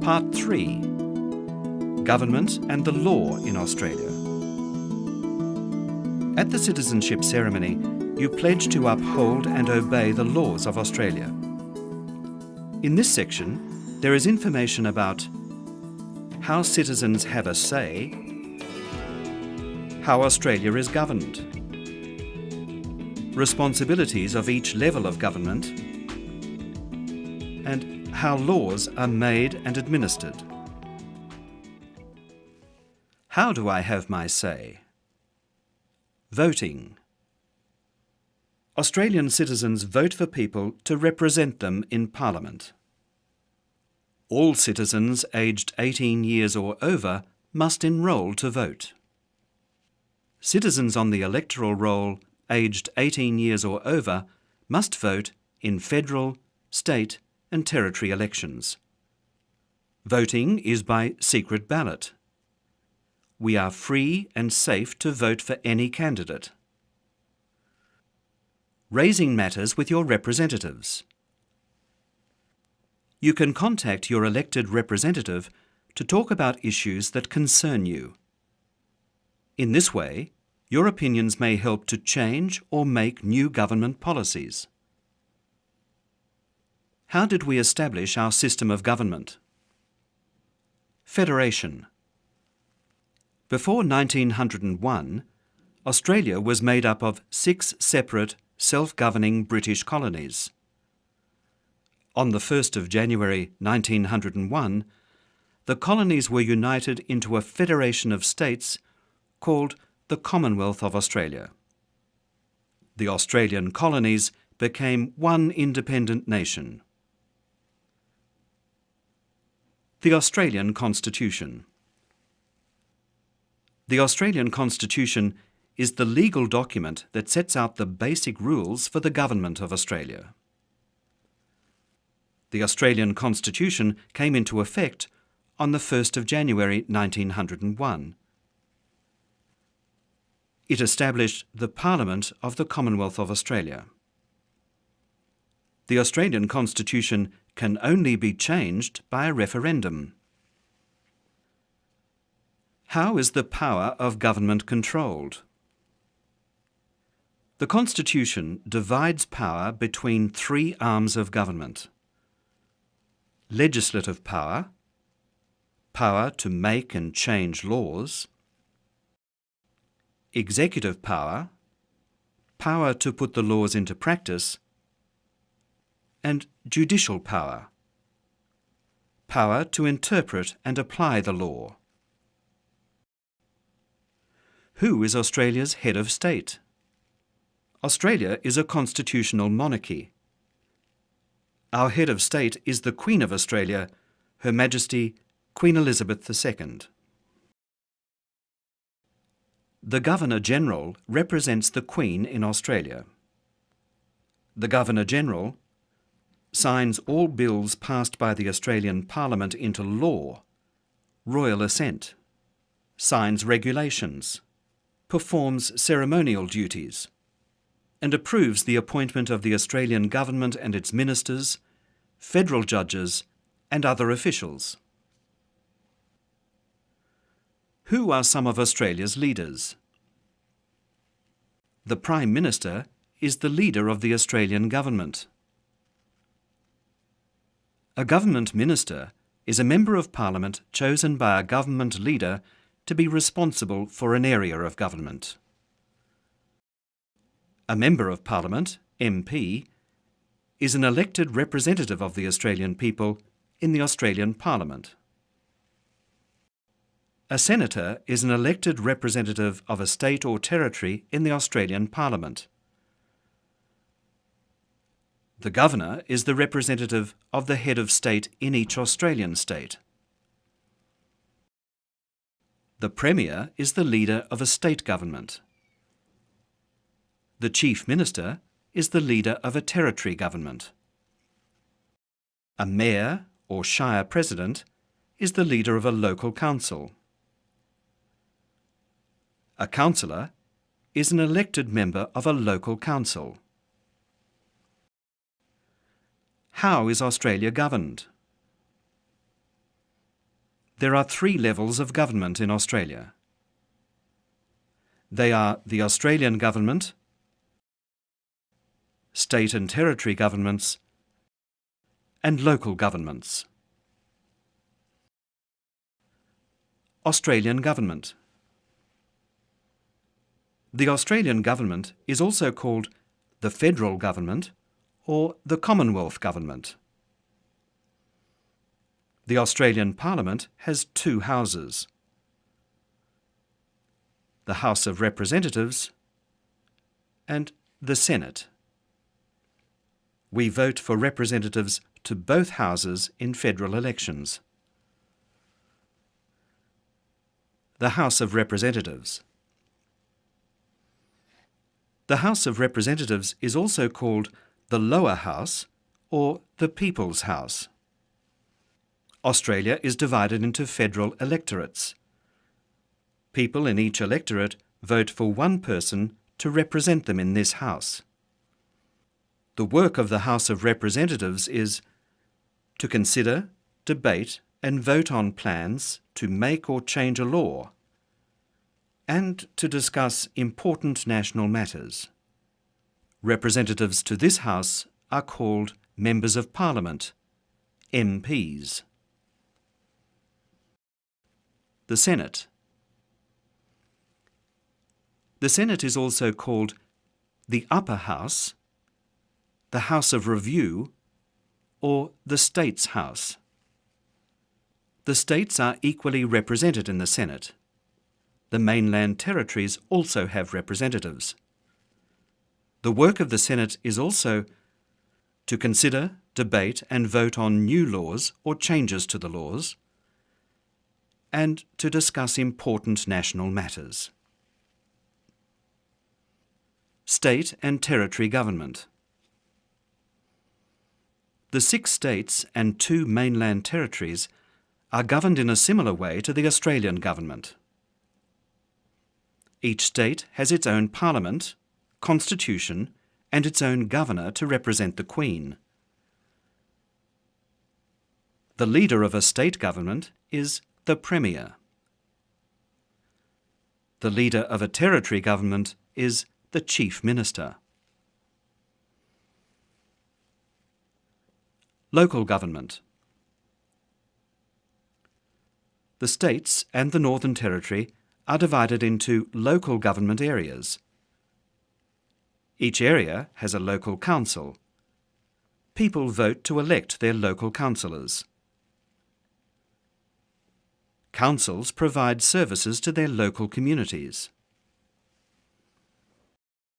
Part 3. Government and the Law in Australia. At the citizenship ceremony, you pledge to uphold and obey the laws of Australia. In this section, there is information about how citizens have a say, how Australia is governed, responsibilities of each level of government, and how laws are made and administered. How do I have my say? Voting. Australian citizens vote for people to represent them in Parliament. All citizens aged 18 years or over must enrol to vote. Citizens on the electoral roll aged 18 years or over must vote in federal, state and territory elections. Voting is by secret ballot. We are free and safe to vote for any candidate. Raising matters with your representatives. You can contact your elected representative to talk about issues that concern you. In this way, your opinions may help to change or make new government policies. How did we establish our system of government? Federation. Before 1901, Australia was made up of 6 separate, self-governing British colonies. On the 1st of January 1901, the colonies were united into a federation of states called the Commonwealth of Australia. The Australian colonies became one independent nation. The Australian Constitution. The Australian Constitution is the legal document that sets out the basic rules for the government of Australia. The Australian Constitution came into effect on the 1st of January 1901. It established the Parliament of the Commonwealth of Australia. The Australian Constitution can only be changed by a referendum. How is the power of government controlled? The Constitution divides power between 3 arms of government: legislative power, power to make and change laws; executive power, power to put the laws into practice; and judicial power, power to interpret and apply the law. Who is Australia's head of state? Australia is a constitutional monarchy. Our head of state is the Queen of Australia, Her Majesty Queen Elizabeth II. The Governor-General represents the Queen in Australia. The Governor-General signs all bills passed by the Australian Parliament into law, royal assent, signs regulations, performs ceremonial duties, and approves the appointment of the Australian government and its ministers, federal judges, and other officials. Who are some of Australia's leaders? The Prime Minister is the leader of the Australian government. A government minister is a member of Parliament chosen by a government leader to be responsible for an area of government. A Member of Parliament, MP, is an elected representative of the Australian people in the Australian Parliament. A Senator is an elected representative of a state or territory in the Australian Parliament. The Governor is the representative of the head of state in each Australian state. The Premier is the leader of a state government. The Chief Minister is the leader of a territory government. A Mayor or Shire President is the leader of a local council. A councillor is an elected member of a local council. How is Australia governed? There are three levels of government in Australia. They are the Australian government, state and territory governments, and local governments. Australian government. The Australian government is also called the federal government or the Commonwealth government. The Australian Parliament has two houses: the House of Representatives and the Senate. We vote for representatives to both houses in federal elections. The House of Representatives. The House of Representatives is also called the lower house or the People's House. Australia is divided into federal electorates. People in each electorate vote for one person to represent them in this house. The work of the House of Representatives is to consider, debate and vote on plans to make or change a law, and to discuss important national matters. Representatives to this House are called Members of Parliament, MPs. The Senate. The Senate is also called the Upper House, the House of Review, or the States House. The states are equally represented in the Senate. The mainland territories also have representatives. The work of the Senate is also to consider, debate and vote on new laws or changes to the laws, and to discuss important national matters. State and territory government. The 6 states and 2 mainland territories are governed in a similar way to the Australian government. Each state has its own parliament, constitution, and its own governor to represent the Queen. The leader of a state government is the Premier. The leader of a territory government is the Chief Minister. Local government. The states and the Northern Territory are divided into local government areas. Each area has a local council. People vote to elect their local councillors. Councils provide services to their local communities.